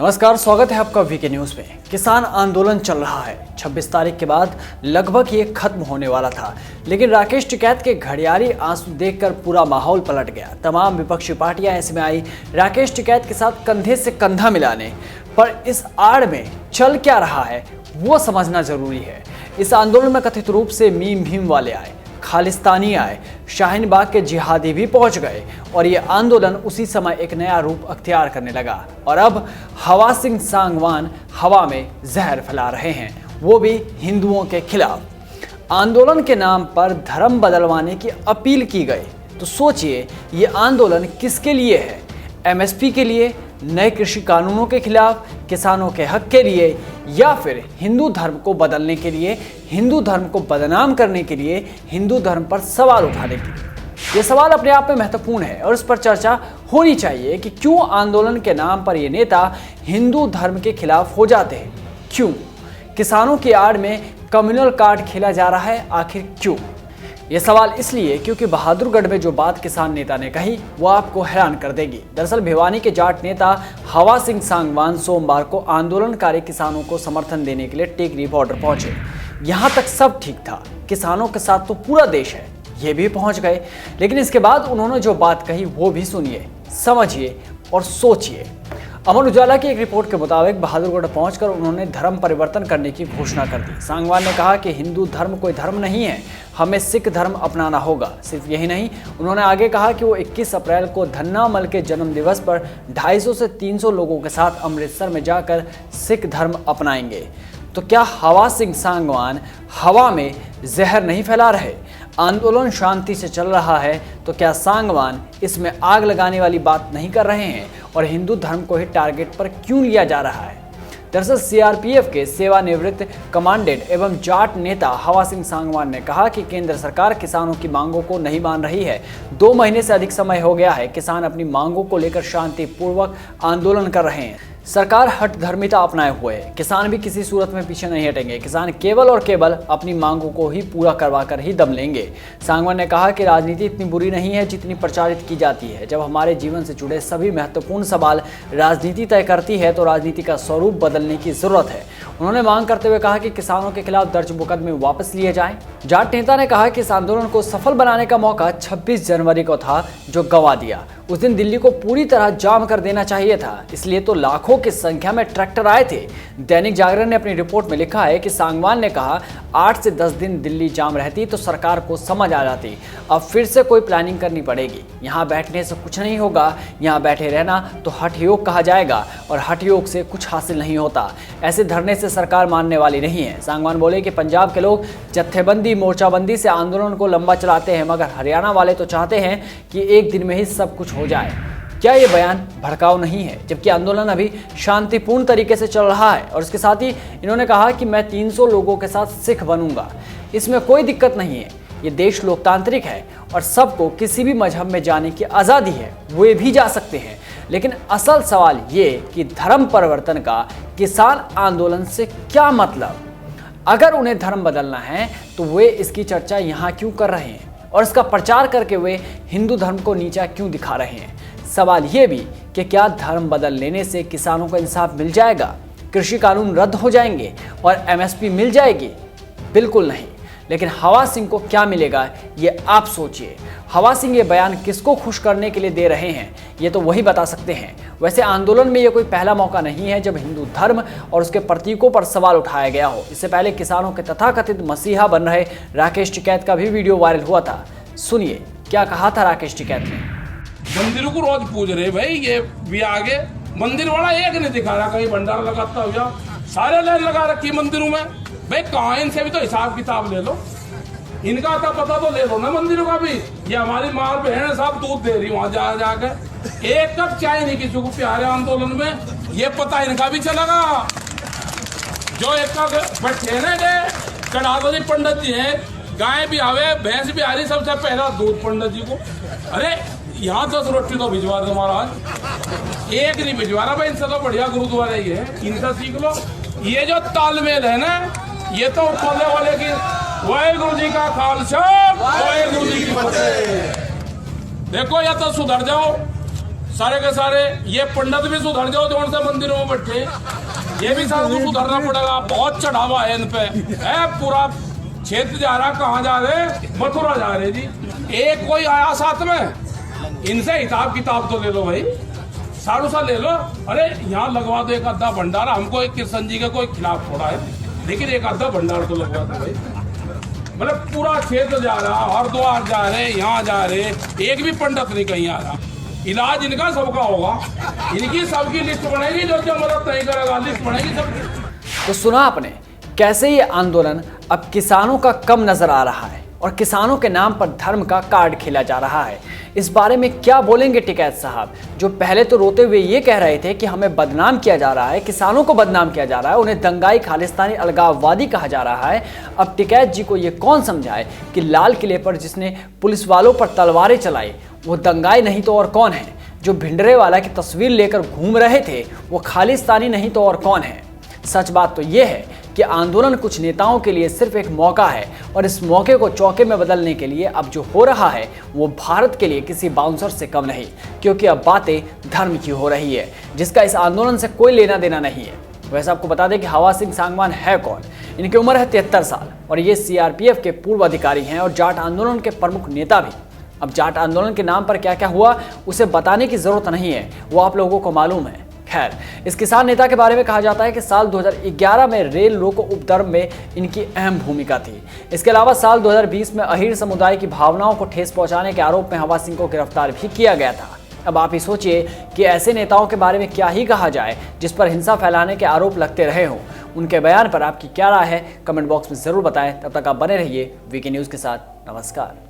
नमस्कार, स्वागत है आपका वीके न्यूज में। किसान आंदोलन चल रहा है। 26 तारीख के बाद लगभग ये खत्म होने वाला था, लेकिन राकेश टिकैत के घड़ियाली आंसू देखकर पूरा माहौल पलट गया। तमाम विपक्षी पार्टियां ऐसे में आई राकेश टिकैत के साथ कंधे से कंधा मिलाने, पर इस आड़ में चल क्या रहा है वो समझना जरूरी है। इस आंदोलन में कथित रूप से मीम भीम वाले आए, खालिस्तानी आए, शाहीन बाग के जिहादी भी पहुंच गए और ये आंदोलन उसी समय एक नया रूप अख्तियार करने लगा। और अब हवा सिंह सांगवान हवा में जहर फैला रहे हैं, वो भी हिंदुओं के खिलाफ। आंदोलन के नाम पर धर्म बदलवाने की अपील की गई। तो सोचिए, ये आंदोलन किसके लिए है? एमएसपी के लिए, नए कृषि कानूनों के खिलाफ, किसानों के हक के लिए, या फिर हिंदू धर्म को बदलने के लिए, हिंदू धर्म को बदनाम करने के लिए, हिंदू धर्म पर सवाल उठाने के लिए? ये सवाल अपने आप में महत्वपूर्ण है और इस पर चर्चा होनी चाहिए कि क्यों आंदोलन के नाम पर ये नेता हिंदू धर्म के खिलाफ हो जाते हैं। क्यों किसानों की आड़ में कम्युनल कार्ड खेला जा रहा है? आखिर क्यों? ये सवाल इसलिए क्योंकि बहादुरगढ़ में जो बात किसान नेता ने कही वो आपको हैरान कर देगी। दरअसल भिवानी के जाट नेता हवा सिंह सांगवान सोमवार को आंदोलनकारी किसानों को समर्थन देने के लिए टेकरी बॉर्डर पहुंचे। यहाँ तक सब ठीक था, किसानों के साथ तो पूरा देश है, ये भी पहुंच गए। लेकिन इसके बाद उन्होंने जो बात कही वो भी सुनिए, समझिए और सोचिए। अमर उजाला की एक रिपोर्ट के मुताबिक बहादुरगढ़ पहुंचकर उन्होंने धर्म परिवर्तन करने की घोषणा कर दी। सांगवान ने कहा कि हिंदू धर्म कोई धर्म नहीं है, हमें सिख धर्म अपनाना होगा। सिर्फ यही नहीं, उन्होंने आगे कहा कि वो 21 अप्रैल को धन्नामल के जन्म दिवस पर 250 से 300 लोगों के साथ अमृतसर में जाकर सिख धर्म अपनाएंगे। तो क्या हवा सिंह सांगवान हवा में जहर नहीं फैला रहे? आंदोलन शांति से चल रहा है तो क्या सांगवान इसमें आग लगाने वाली बात नहीं कर रहे हैं? और हिंदू धर्म को ही टारगेट पर क्यों लिया जा रहा है? दरअसल सीआरपीएफ के सेवानिवृत्त कमांडेंट एवं जाट नेता हवा सिंह सांगवान ने कहा कि केंद्र सरकार किसानों की मांगों को नहीं मान रही है। 2 महीने से अधिक समय हो गया है, किसान अपनी मांगों को लेकर शांतिपूर्वक आंदोलन कर रहे हैं। सरकार हठधर्मिता अपनाए हुए है, किसान भी किसी सूरत में पीछे नहीं हटेंगे। किसान केवल और केवल अपनी मांगों को ही पूरा करवा कर ही दम लेंगे। सांगवान ने कहा कि राजनीति इतनी बुरी नहीं है जितनी प्रचारित की जाती है। जब हमारे जीवन से जुड़े सभी महत्वपूर्ण सवाल राजनीति तय करती है तो राजनीति का स्वरूप बदलने की जरूरत है। उन्होंने मांग करते हुए कहा कि किसानों के खिलाफ दर्ज मुकदमे वापस लिए जाएं। जाट नेता ने कहा कि इस आंदोलन को सफल बनाने का मौका 26 जनवरी को था जो गंवा दिया। उस दिन दिल्ली को पूरी तरह जाम कर देना चाहिए था, इसलिए तो लाखों की संख्या में ट्रैक्टर आए थे। दैनिक जागरण ने अपनी रिपोर्ट में लिखा है कि सांगवान ने कहा 8 से 10 दिन दिल्ली जाम रहती तो सरकार को समझ आ जाती, अब फिर से कोई प्लानिंग करनी पड़ेगी। यहाँ बैठने से कुछ नहीं होगा, यहाँ बैठे रहना तो हठ योग कहा जाएगा और हठ योग से कुछ हासिल नहीं होता। ऐसे धरने से सरकार मानने वाली नहीं है। सांगवान बोले कि पंजाब के लोग जत्थेबंदी मोर्चाबंदी से आंदोलन को लंबा चलाते हैं, मगर हरियाणा वाले तो चाहते हैं कि एक दिन में ही सब कुछ हो जाए। क्या ये बयान भड़काऊ नहीं है? जबकि आंदोलन अभी शांतिपूर्ण तरीके से चल रहा है। और इसके साथ ही इन्होंने कहा कि मैं 300 लोगों के साथ सिख बनूंगा, इसमें कोई दिक्कत नहीं है। ये देश लोकतांत्रिक है और सबको किसी भी मजहब में जाने की आज़ादी है, वे भी जा सकते हैं। लेकिन असल सवाल ये कि धर्म परिवर्तन का किसान आंदोलन से क्या मतलब? अगर उन्हें धर्म बदलना है तो वे इसकी चर्चा यहाँ क्यों कर रहे हैं और इसका प्रचार करके वे हिंदू धर्म को नीचा क्यों दिखा रहे हैं? सवाल ये भी कि क्या धर्म बदल लेने से किसानों को इंसाफ मिल जाएगा, कृषि कानून रद्द हो जाएंगे और एमएसपी मिल जाएगी? बिल्कुल नहीं। लेकिन हवा सिंह को क्या मिलेगा ये आप सोचिए। हवा सिंह ये बयान किसको खुश करने के लिए दे रहे हैं ये तो वही बता सकते हैं। वैसे आंदोलन में ये कोई पहला मौका नहीं है जब हिंदू धर्म और उसके प्रतीकों पर सवाल उठाया गया हो। इससे पहले किसानों के तथाकथित मसीहा बन रहे राकेश टिकैत का भी वीडियो वायरल हुआ था। सुनिए क्या कहा था राकेश टिकैत ने। मंदिरों को रोज पूज रहे भाई, ये भी आगे मंदिर वाला एक नहीं दिखा रहा, कहीं भंडारा लगाता हुआ सारे लाइन लगा रखी मंदिरों में। भाई कहाँ, इनसे भी तो हिसाब किताब ले लो, इनका तो पता तो ले लो ना मंदिरों का भी। ये हमारी माँ बहन साहब दूध दे रही वहां जा जाकर, एक कप चाय नहीं किसी को प्यारे आंदोलन में, ये पता इनका भी चलेगा। जो एक कप बैठे ना कड़ादोरी पंडित जी है, गाय भी आवे भैंस भी आ रही, सबसे पहला दूध पंडित जी को। अरे यहाँ 10 रोटी तो भिजवा दो महाराज, एक नहीं भिजवा रहा भाई, इनसे तो बढ़िया गुरुद्वारा ही है, इनसे सीख लो। ये जो तालमेल है ना, ये तो खोले वाले की वाहेगुरु जी का खालसा वाहेगुरु जी की फतेह। देखो या तो सुधर जाओ, सारे के सारे ये पंडित भी सुधर जाओ जो से मंदिरों में बैठे, ये भी सबको सुधरना पड़ेगा। बहुत चढ़ावा है इन पे, है पूरा क्षेत्र जा रहा, कहाँ जा रहे, मथुरा जा रहे जी। एक कोई आया साथ में, इनसे हिसाब किताब तो ले लो भाई, सारू सा ले लो। अरे यहाँ लगवा दो एक आधा भंडारा, हमको एक कृष्ण जी के कोई खिलाफ थोड़ा है, लेकिन एक आधा भंडार तो लगवा दो भाई। मतलब पूरा क्षेत्र जा रहा, हरिद्वार जा रहे, यहाँ जा रहे, एक भी पंडित नहीं कहीं आ रहा। इलाज इनका सबका होगा, इनकी सबकी लिस्ट बनेगी, जो जो मदद तय करेगा लिस्ट बनेगी सबकी। तो सुना आपने कैसे ये आंदोलन अब किसानों का कम नजर आ रहा है और किसानों के नाम पर धर्म का कार्ड खेला जा रहा है। इस बारे में क्या बोलेंगे टिकैत साहब, जो पहले तो रोते हुए ये कह रहे थे कि हमें बदनाम किया जा रहा है, किसानों को बदनाम किया जा रहा है, उन्हें दंगाई खालिस्तानी अलगाववादी कहा जा रहा है। अब टिकैत जी को ये कौन समझाए कि लाल किले पर जिसने पुलिस वालों पर तलवारें चलाई वो दंगाई नहीं तो और कौन है, जो भिंडरे वाला की तस्वीर लेकर घूम रहे थे वो खालिस्तानी नहीं तो और कौन है। सच बात तो ये है कि आंदोलन कुछ नेताओं के लिए सिर्फ एक मौका है और इस मौके को चौके में बदलने के लिए अब जो हो रहा है वो भारत के लिए किसी बाउंसर से कम नहीं, क्योंकि अब बातें धर्म की हो रही है जिसका इस आंदोलन से कोई लेना देना नहीं है। वैसे आपको बता दें कि हवा सिंह सांगवान है कौन। इनकी उम्र है 73 साल और ये सीआरपीएफ के पूर्व अधिकारी हैं और जाट आंदोलन के प्रमुख नेता भी। अब जाट आंदोलन के नाम पर क्या क्या हुआ उसे बताने की जरूरत नहीं है, वो आप लोगों को मालूम है। खैर, इस किसान नेता के बारे में कहा जाता है कि साल 2011 में रेल रोको उपद्रव में इनकी अहम भूमिका थी। इसके अलावा साल 2020 में अहीर समुदाय की भावनाओं को ठेस पहुंचाने के आरोप में हवा सिंह को गिरफ्तार भी किया गया था। अब आप ही सोचिए कि ऐसे नेताओं के बारे में क्या ही कहा जाए जिस पर हिंसा फैलाने के आरोप लगते रहे हों। उनके बयान पर आपकी क्या राय है, कमेंट बॉक्स में जरूर बताएं। तब तक आप बने रहिए वीके न्यूज़ के साथ। नमस्कार।